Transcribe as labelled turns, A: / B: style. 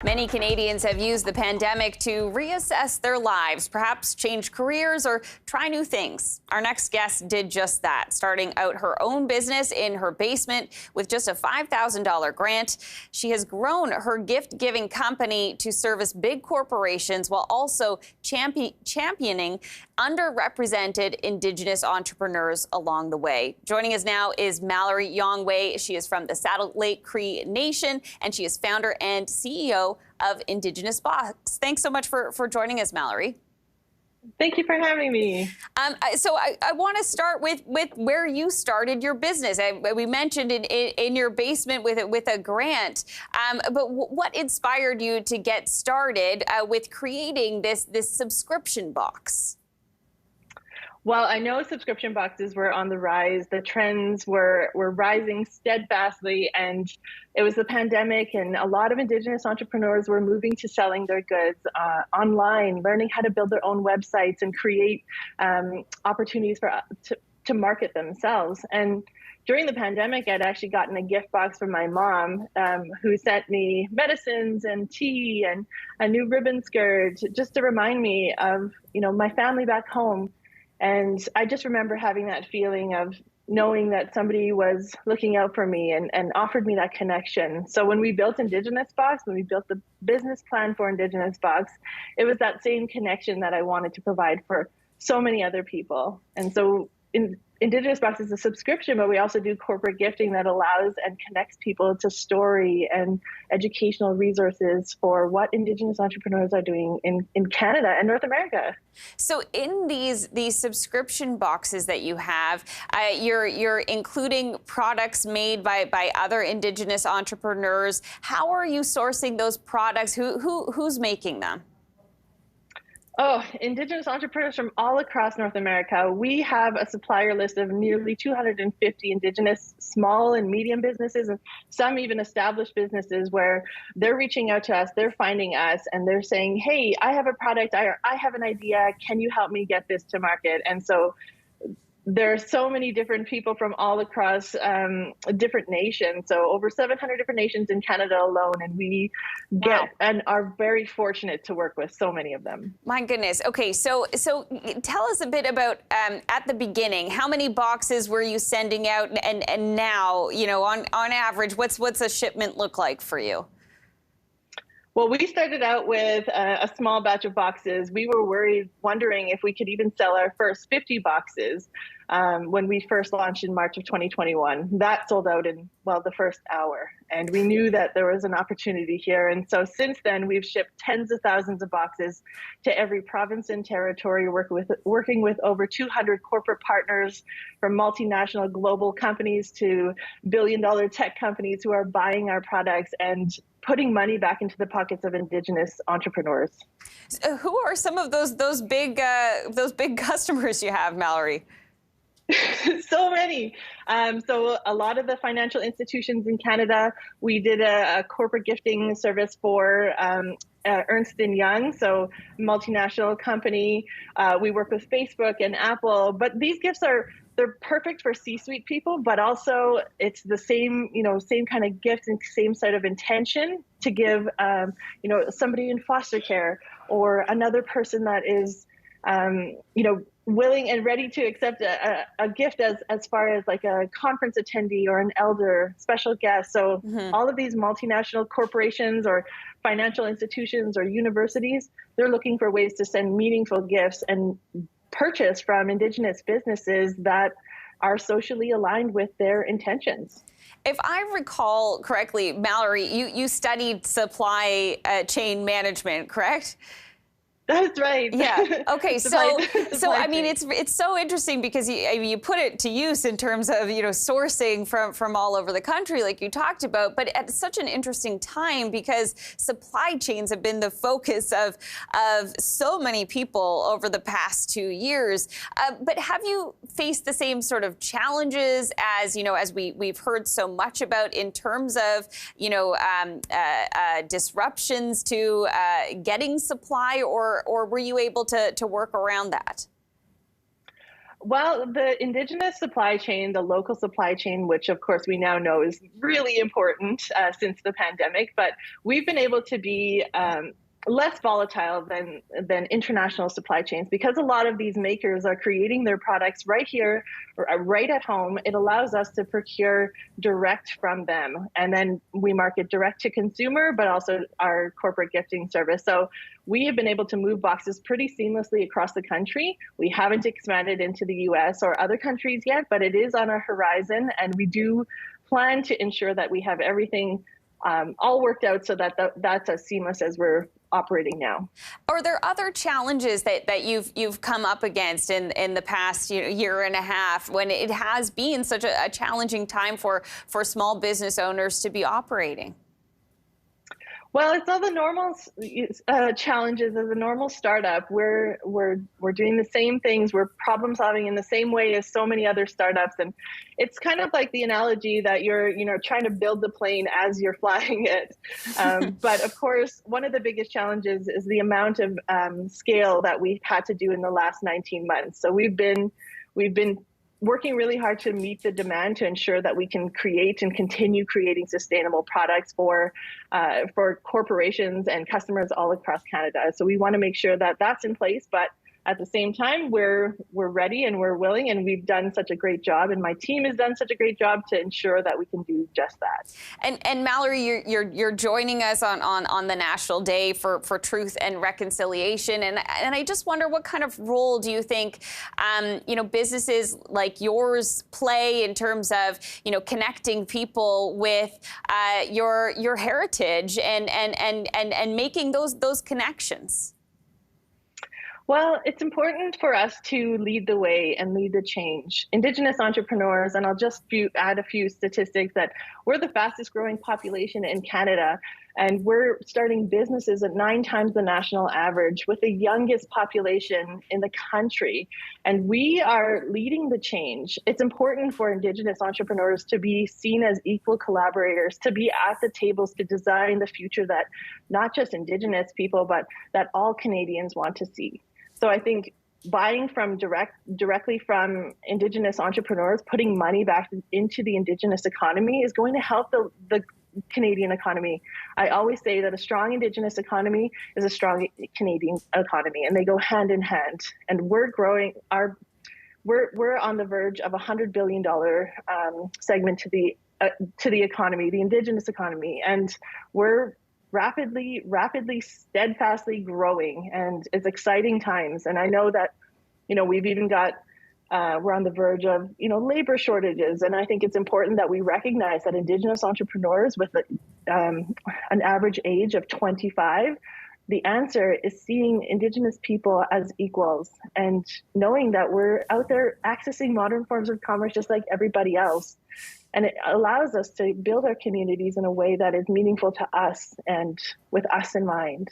A: Many Canadians have used the pandemic to reassess their lives, perhaps change careers or try new things. Our next guest did just that, starting out her own business in her basement with just a $5,000 grant. She has grown her gift-giving company to service big corporations while also championing underrepresented Indigenous entrepreneurs along the way. Joining us now is Mallory Yawnghwe. She is from the Saddle Lake Cree Nation, and she is founder and CEO of Indigenous Box. Thanks so much for joining us, Mallory.
B: Thank you for having me.
A: So I want to start with where you started your business. We mentioned in your basement with a grant, but what inspired you to get started with creating this subscription box?
B: Well, I know subscription boxes were on the rise. The trends were rising steadfastly, and it was the pandemic, and a lot of Indigenous entrepreneurs were moving to selling their goods online, learning how to build their own websites and create opportunities to market themselves. And during the pandemic, I'd actually gotten a gift box from my mom, who sent me medicines and tea and a new ribbon skirt, just to remind me of, my family back home. And I just remember having that feeling of knowing that somebody was looking out for me and offered me that connection. So when we built Indigenous Box, when we built the business plan for Indigenous Box, it was that same connection that I wanted to provide for so many other people. And so Indigenous Box is a subscription, but we also do corporate gifting that allows and connects people to story and educational resources for what Indigenous entrepreneurs are doing in Canada and North America.
A: So in these subscription boxes that you have, you're including products made by other Indigenous entrepreneurs. How are you sourcing those products? Who's making them?
B: Oh, Indigenous entrepreneurs from all across North America. We have a supplier list of nearly 250 Indigenous small and medium businesses, and some even established businesses where they're reaching out to us, they're finding us, and they're saying, hey, I have a product, I have an idea, can you help me get this to market? And so there are so many different people from all across different nations. So over 700 different nations in Canada alone. And we get and are very fortunate to work with so many of them.
A: My goodness. Okay, so tell us a bit about at the beginning, how many boxes were you sending out, and now, on average, what's a shipment look like for you?
B: Well, we started out with a small batch of boxes. We were wondering if we could even sell our first 50 boxes when we first launched in March of 2021. That sold out in, the first hour. And we knew that there was an opportunity here. And so since then, we've shipped tens of thousands of boxes to every province and territory, working with over 200 corporate partners, from multinational global companies to billion-dollar tech companies who are buying our products and putting money back into the pockets of Indigenous entrepreneurs.
A: So who are some of those big customers you have, Mallory?
B: So many. So a lot of the financial institutions in Canada, we did a corporate gifting service for Ernst & Young, so multinational company. We work with Facebook and Apple, but these gifts they're perfect for C-suite people, but also it's the same kind of gift and same sort of intention to give, somebody in foster care or another person that is, willing and ready to accept a gift as far as like a conference attendee or an elder, special guest. So all of these multinational corporations or financial institutions or universities, they're looking for ways to send meaningful gifts and purchase from Indigenous businesses that are socially aligned with their intentions.
A: If I recall correctly, Mallory, you studied supply chain management, correct?
B: That's right.
A: Yeah. Okay. So I mean, it's so interesting because you put it to use in terms of sourcing from all over the country, like you talked about, but at such an interesting time because supply chains have been the focus of so many people over the past 2 years. But have you faced the same sort of challenges as we've heard so much about in terms of disruptions to getting supply, or were you able to work around that?
B: Well, the indigenous supply chain, the local supply chain, which of course we now know is really important since the pandemic, but we've been able to be less volatile than international supply chains because a lot of these makers are creating their products right here, right at home. It allows us to procure direct from them, and then we market direct to consumer, but also our corporate gifting service. So we have been able to move boxes pretty seamlessly across the country. We haven't expanded into the US or other countries yet, but it is on our horizon, and we do plan to ensure that we have everything all worked out so that that's as seamless as we're operating now.
A: Are there other challenges that you've come up against in the past year and a half when it has been such a challenging time for small business owners to be operating?
B: Well, it's all the normal challenges as a normal startup. We're doing the same things. We're problem solving in the same way as so many other startups, and it's kind of like the analogy that you're trying to build the plane as you're flying it. But of course, one of the biggest challenges is the amount of scale that we've had to do in the last 19 months. So we've been working really hard to meet the demand to ensure that we can create and continue creating sustainable products for corporations and customers all across Canada. So we want to make sure that that's in place, but at the same time, we're ready and we're willing, and we've done such a great job, and my team has done such a great job to ensure that we can do just that. And
A: Mallory, you're joining us on the National Day for Truth and Reconciliation, and I just wonder, what kind of role do you think businesses like yours play in terms of connecting people with your heritage and making those connections?
B: Well, it's important for us to lead the way and lead the change. Indigenous entrepreneurs, and I'll just add a few statistics, that we're the fastest growing population in Canada, and we're starting businesses at 9 times the national average with the youngest population in the country. And we are leading the change. It's important for Indigenous entrepreneurs to be seen as equal collaborators, to be at the tables to design the future that not just Indigenous people, but that all Canadians want to see. So I think buying from directly from Indigenous entrepreneurs, putting money back into the Indigenous economy is going to help the Canadian economy. I always say that a strong Indigenous economy is a strong Canadian economy, and they go hand in hand. And we're growing we're on the verge of $100 billion segment to the economy, the Indigenous economy, and we're rapidly, steadfastly growing, and it's exciting times. And I know that, we've even got, we're on the verge of, labor shortages. And I think it's important that we recognize that Indigenous entrepreneurs with an average age of 25, the answer is seeing Indigenous people as equals and knowing that we're out there accessing modern forms of commerce just like everybody else. And it allows us to build our communities in a way that is meaningful to us and with us in mind.